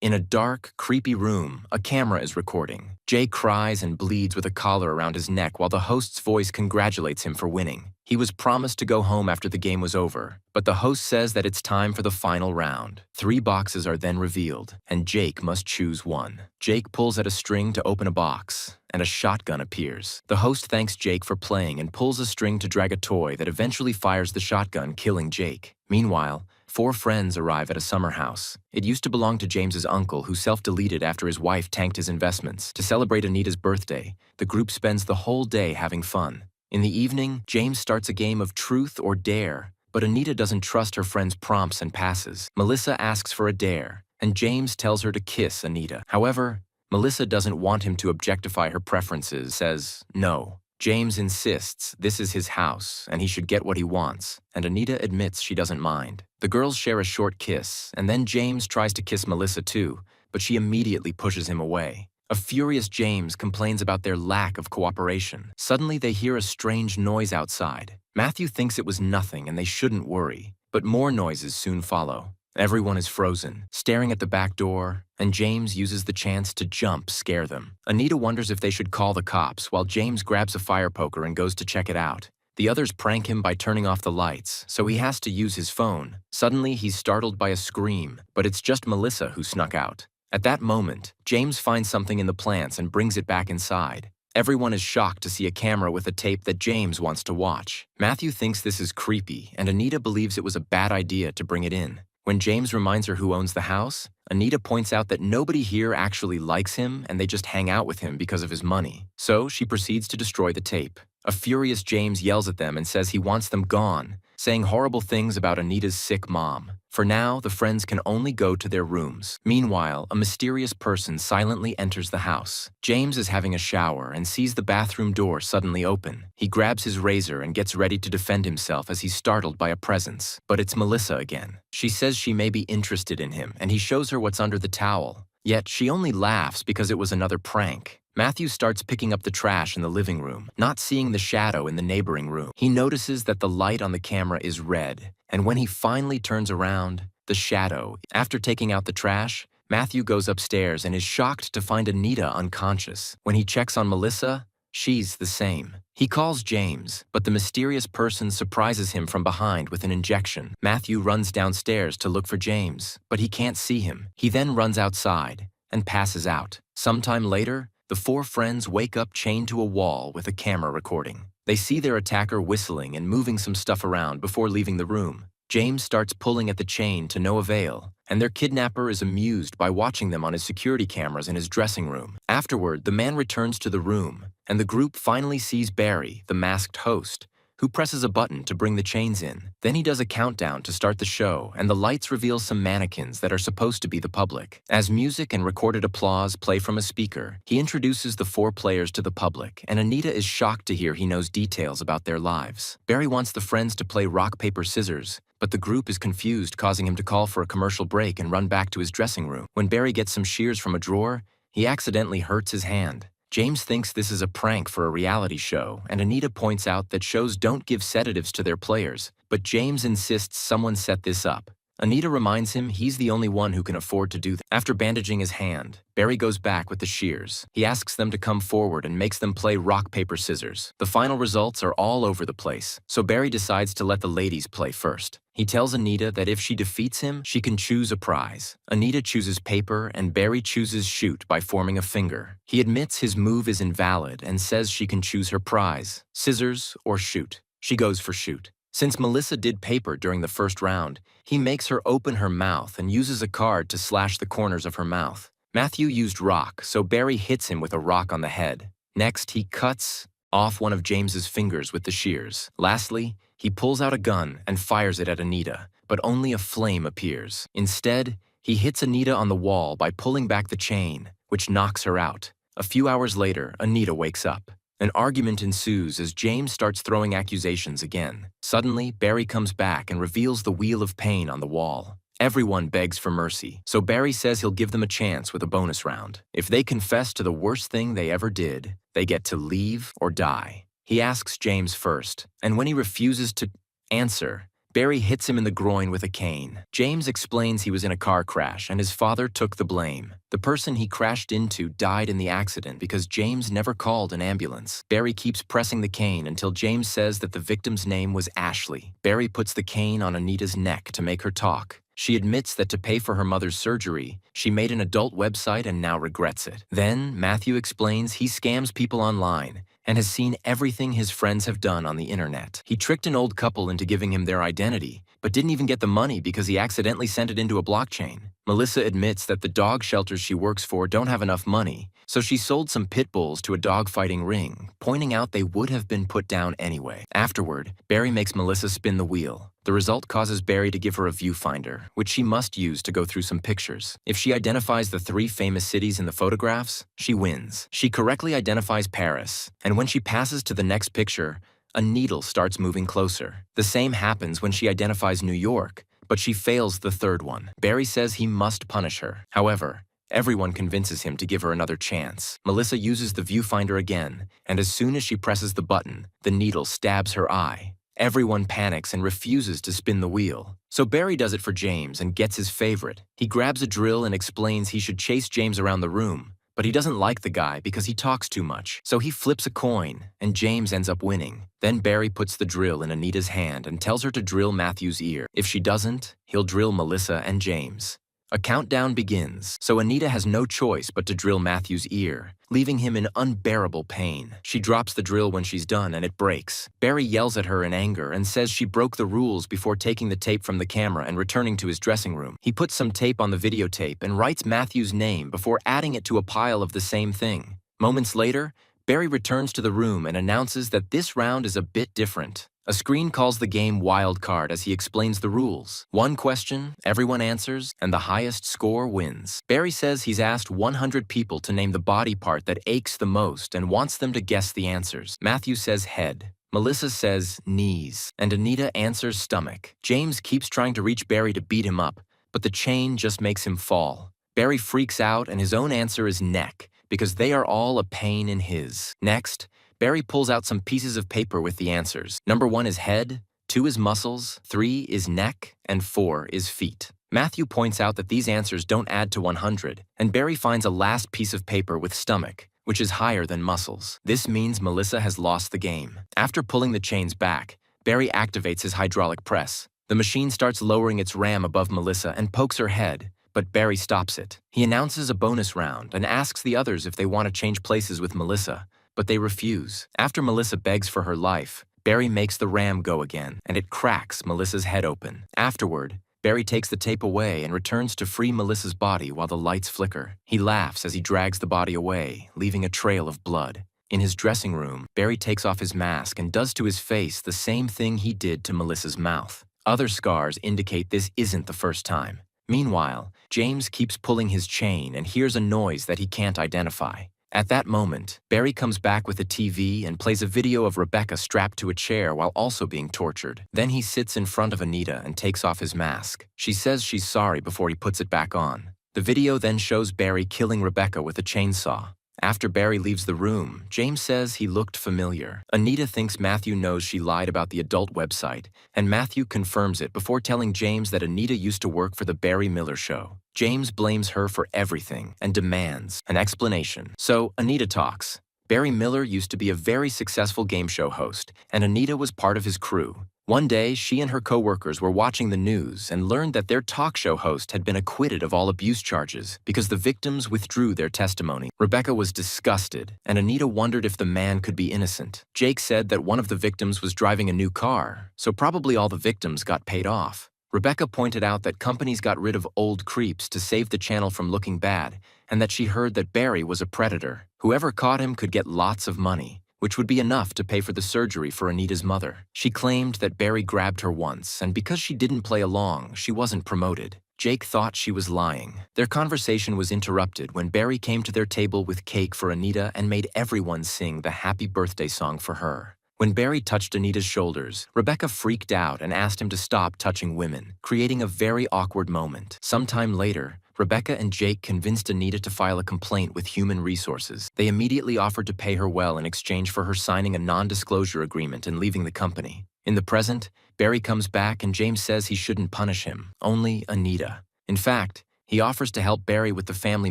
In a dark, creepy room, a camera is recording. Jake cries and bleeds with a collar around his neck while the host's voice congratulates him for winning. He was promised to go home after the game was over, but the host says that it's time for the final round. 3 boxes are then revealed, and Jake must choose one. Jake pulls at a string to open a box, and a shotgun appears. The host thanks Jake for playing and pulls a string to drag a toy that eventually fires the shotgun, killing Jake. Meanwhile, 4 friends arrive at a summer house. It used to belong to James's uncle, who self-deleted after his wife tanked his investments. To celebrate Anita's birthday, the group spends the whole day having fun. In the evening, James starts a game of truth or dare, but Anita doesn't trust her friend's prompts and passes. Melissa asks for a dare, and James tells her to kiss Anita. However, Melissa doesn't want him to objectify her preferences, says no. James insists this is his house and he should get what he wants, and Anita admits she doesn't mind. The girls share a short kiss, and then James tries to kiss Melissa too, but she immediately pushes him away. A furious James complains about their lack of cooperation. Suddenly they hear a strange noise outside. Matthew thinks it was nothing and they shouldn't worry, but more noises soon follow. Everyone is frozen, staring at the back door, and James uses the chance to scare them. Anita wonders if they should call the cops, while James grabs a fire poker and goes to check it out. The others prank him by turning off the lights, so he has to use his phone. Suddenly, he's startled by a scream, but it's just Melissa who snuck out. At that moment, James finds something in the plants and brings it back inside. Everyone is shocked to see a camera with a tape that James wants to watch. Matthew thinks this is creepy, and Anita believes it was a bad idea to bring it in. When James reminds her who owns the house, Anita points out that nobody here actually likes him and they just hang out with him because of his money. So she proceeds to destroy the tape. A furious James yells at them and says he wants them gone, saying horrible things about Anita's sick mom. For now, the friends can only go to their rooms. Meanwhile, a mysterious person silently enters the house. James is having a shower and sees the bathroom door suddenly open. He grabs his razor and gets ready to defend himself as he's startled by a presence. But it's Melissa again. She says she may be interested in him, and he shows her what's under the towel. Yet she only laughs because it was another prank. Matthew starts picking up the trash in the living room, not seeing the shadow in the neighboring room. He notices that the light on the camera is red, and when he finally turns around, the shadow. After taking out the trash, Matthew goes upstairs and is shocked to find Anita unconscious. When he checks on Melissa, she's the same. He calls James, but the mysterious person surprises him from behind with an injection. Matthew runs downstairs to look for James, but he can't see him. He then runs outside and passes out. Sometime later, the 4 friends wake up chained to a wall with a camera recording. They see their attacker whistling and moving some stuff around before leaving the room. James starts pulling at the chain to no avail, and their kidnapper is amused by watching them on his security cameras in his dressing room. Afterward, the man returns to the room, and the group finally sees Barry, the masked host, who presses a button to bring the chains in. Then he does a countdown to start the show, and the lights reveal some mannequins that are supposed to be the public. As music and recorded applause play from a speaker, he introduces the 4 players to the public, and Anita is shocked to hear he knows details about their lives. Barry wants the friends to play rock, paper, scissors, but the group is confused, causing him to call for a commercial break and run back to his dressing room. When Barry gets some shears from a drawer, he accidentally hurts his hand. James thinks this is a prank for a reality show, and Anita points out that shows don't give sedatives to their players, but James insists someone set this up. Anita reminds him he's the only one who can afford to do that. After bandaging his hand, Barry goes back with the shears. He asks them to come forward and makes them play rock, paper, scissors. The final results are all over the place, so Barry decides to let the ladies play first. He tells Anita that if she defeats him, she can choose a prize. Anita chooses paper and Barry chooses shoot by forming a finger. He admits his move is invalid and says she can choose her prize, scissors or shoot. She goes for shoot. Since Melissa did paper during the first round, he makes her open her mouth and uses a card to slash the corners of her mouth. Matthew used rock, so Barry hits him with a rock on the head. Next, he cuts off one of James's fingers with the shears. Lastly, he pulls out a gun and fires it at Anita, but only a flame appears. Instead, he hits Anita on the wall by pulling back the chain, which knocks her out. A few hours later, Anita wakes up. An argument ensues as James starts throwing accusations again. Suddenly, Barry comes back and reveals the wheel of pain on the wall. Everyone begs for mercy, so Barry says he'll give them a chance with a bonus round. If they confess to the worst thing they ever did, they get to leave or die. He asks James first, and when he refuses to answer, Barry hits him in the groin with a cane. James explains he was in a car crash and his father took the blame. The person he crashed into died in the accident because James never called an ambulance. Barry keeps pressing the cane until James says that the victim's name was Ashley. Barry puts the cane on Anita's neck to make her talk. She admits that to pay for her mother's surgery, she made an adult website and now regrets it. Then, Matthew explains he scams people online and has seen everything his friends have done on the internet. He tricked an old couple into giving him their identity, but didn't even get the money because he accidentally sent it into a blockchain. Melissa admits that the dog shelters she works for don't have enough money, so she sold some pit bulls to a dog-fighting ring, pointing out they would have been put down anyway. Afterward, Barry makes Melissa spin the wheel. The result causes Barry to give her a viewfinder, which she must use to go through some pictures. If she identifies the 3 famous cities in the photographs, she wins. She correctly identifies Paris, and when she passes to the next picture, a needle starts moving closer. The same happens when she identifies New York, but she fails the 3rd one. Barry says he must punish her. However, everyone convinces him to give her another chance. Melissa uses the viewfinder again, and as soon as she presses the button, the needle stabs her eye. Everyone panics and refuses to spin the wheel. So Barry does it for James and gets his favorite. He grabs a drill and explains he should chase James around the room, but he doesn't like the guy because he talks too much. So he flips a coin, and James ends up winning. Then Barry puts the drill in Anita's hand and tells her to drill Matthew's ear. If she doesn't, he'll drill Melissa and James. A countdown begins, so Anita has no choice but to drill Matthew's ear, leaving him in unbearable pain. She drops the drill when she's done and it breaks. Barry yells at her in anger and says she broke the rules before taking the tape from the camera and returning to his dressing room. He puts some tape on the videotape and writes Matthew's name before adding it to a pile of the same thing. Moments later, Barry returns to the room and announces that this round is a bit different. A screen calls the game Wild Card as he explains the rules. 1 question, everyone answers, and the highest score wins. Barry says he's asked 100 people to name the body part that aches the most and wants them to guess the answers. Matthew says head. Melissa says knees, and Anita answers stomach. James keeps trying to reach Barry to beat him up, but the chain just makes him fall. Barry freaks out and his own answer is neck, because they are all a pain in his. Next, Barry pulls out some pieces of paper with the answers. Number 1 is head, 2 is muscles, 3 is neck, and 4 is feet. Matthew points out that these answers don't add to 100, and Barry finds a last piece of paper with stomach, which is higher than muscles. This means Melissa has lost the game. After pulling the chains back, Barry activates his hydraulic press. The machine starts lowering its ram above Melissa and pokes her head, but Barry stops it. He announces a bonus round and asks the others if they want to change places with Melissa, but they refuse. After Melissa begs for her life, Barry makes the ram go again, and it cracks Melissa's head open. Afterward, Barry takes the tape away and returns to free Melissa's body while the lights flicker. He laughs as he drags the body away, leaving a trail of blood. In his dressing room, Barry takes off his mask and does to his face the same thing he did to Melissa's mouth. Other scars indicate this isn't the first time. Meanwhile, James keeps pulling his chain and hears a noise that he can't identify. At that moment, Barry comes back with a TV and plays a video of Rebecca strapped to a chair while also being tortured. Then he sits in front of Anita and takes off his mask. She says she's sorry before he puts it back on. The video then shows Barry killing Rebecca with a chainsaw. After Barry leaves the room, James says he looked familiar. Anita thinks Matthew knows she lied about the adult website, and Matthew confirms it before telling James that Anita used to work for the Barry Miller Show. James blames her for everything and demands an explanation. So Anita talks. Barry Miller used to be a very successful game show host, and Anita was part of his crew. One day, she and her co-workers were watching the news and learned that their talk show host had been acquitted of all abuse charges because the victims withdrew their testimony. Rebecca was disgusted, and Anita wondered if the man could be innocent. Jake said that one of the victims was driving a new car, so probably all the victims got paid off. Rebecca pointed out that companies got rid of old creeps to save the channel from looking bad, and that she heard that Barry was a predator. Whoever caught him could get lots of money, which would be enough to pay for the surgery for Anita's mother. She claimed that Barry grabbed her once, and because she didn't play along, she wasn't promoted. Jake thought she was lying. Their conversation was interrupted when Barry came to their table with cake for Anita and made everyone sing the happy birthday song for her. When Barry touched Anita's shoulders, Rebecca freaked out and asked him to stop touching women, creating a very awkward moment. Sometime later, Rebecca and Jake convinced Anita to file a complaint with Human Resources. They immediately offered to pay her well in exchange for her signing a non-disclosure agreement and leaving the company. In the present, Barry comes back and James says he shouldn't punish him, only Anita. In fact, he offers to help Barry with the family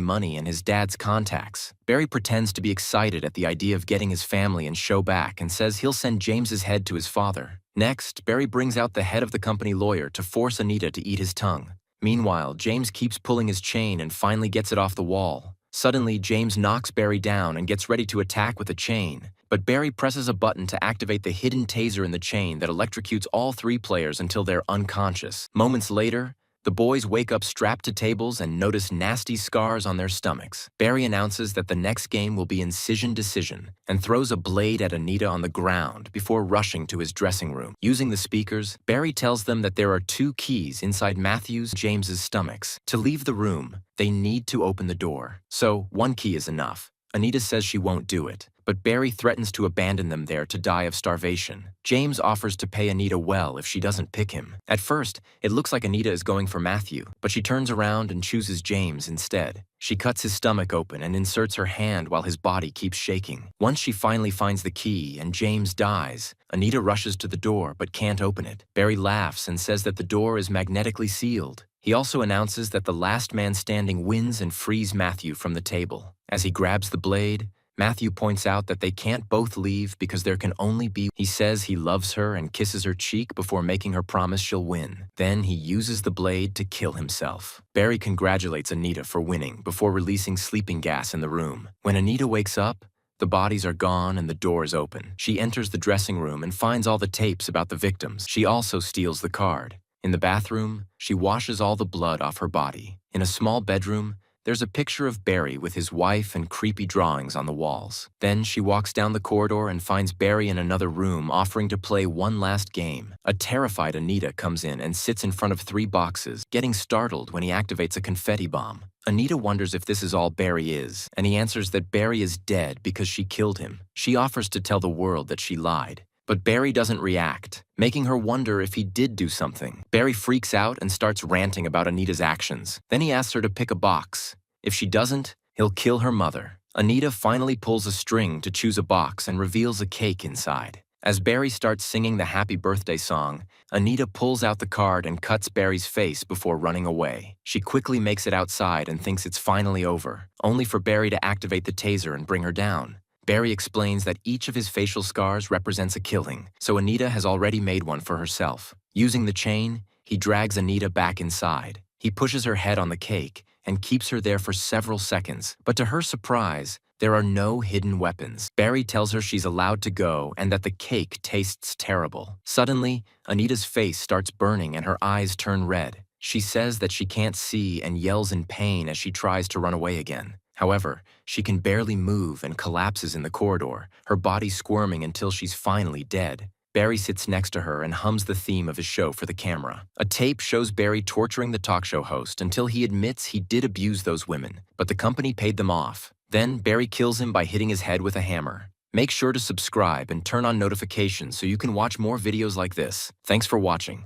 money and his dad's contacts. Barry pretends to be excited at the idea of getting his family and show back and says he'll send James's head to his father. Next, Barry brings out the head of the company lawyer to force Anita to eat his tongue. Meanwhile, James keeps pulling his chain and finally gets it off the wall. Suddenly, James knocks Barry down and gets ready to attack with a chain. But Barry presses a button to activate the hidden taser in the chain that electrocutes all three players until they're unconscious. Moments later, the boys wake up strapped to tables and notice nasty scars on their stomachs. Barry announces that the next game will be Incision Decision and throws a blade at Anita on the ground before rushing to his dressing room. Using the speakers, Barry tells them that there are 2 keys inside Matthew's and James's stomachs. To leave the room, they need to open the door. So, 1 key is enough. Anita says she won't do it, but Barry threatens to abandon them there to die of starvation. James offers to pay Anita well if she doesn't pick him. At first, it looks like Anita is going for Matthew, but she turns around and chooses James instead. She cuts his stomach open and inserts her hand while his body keeps shaking. Once she finally finds the key and James dies, Anita rushes to the door but can't open it. Barry laughs and says that the door is magnetically sealed. He also announces that the last man standing wins and frees Matthew from the table. As he grabs the blade, Matthew points out that they can't both leave because there can only be. He says he loves her and kisses her cheek before making her promise she'll win. Then he uses the blade to kill himself. Barry congratulates Anita for winning before releasing sleeping gas in the room. When Anita wakes up, the bodies are gone and the door is open. She enters the dressing room and finds all the tapes about the victims. She also steals the card. In the bathroom, she washes all the blood off her body. In a small bedroom, there's a picture of Barry with his wife and creepy drawings on the walls. Then she walks down the corridor and finds Barry in another room offering to play one last game. A terrified Anita comes in and sits in front of 3 boxes, getting startled when he activates a confetti bomb. Anita wonders if this is all Barry is, and he answers that Barry is dead because she killed him. She offers to tell the world that she lied. But Barry doesn't react, making her wonder if he did do something. Barry freaks out and starts ranting about Anita's actions. Then he asks her to pick a box. If she doesn't, he'll kill her mother. Anita finally pulls a string to choose a box and reveals a cake inside. As Barry starts singing the happy birthday song, Anita pulls out the card and cuts Barry's face before running away. She quickly makes it outside and thinks it's finally over, only for Barry to activate the taser and bring her down. Barry explains that each of his facial scars represents a killing, so Anita has already made one for herself. Using the chain, he drags Anita back inside. He pushes her head on the cake and keeps her there for several seconds, but to her surprise, there are no hidden weapons. Barry tells her she's allowed to go and that the cake tastes terrible. Suddenly, Anita's face starts burning and her eyes turn red. She says that she can't see and yells in pain as she tries to run away again. However, she can barely move and collapses in the corridor, her body squirming until she's finally dead. Barry sits next to her and hums the theme of his show for the camera. A tape shows Barry torturing the talk show host until he admits he did abuse those women, but the company paid them off. Then Barry kills him by hitting his head with a hammer. Make sure to subscribe and turn on notifications so you can watch more videos like this. Thanks for watching.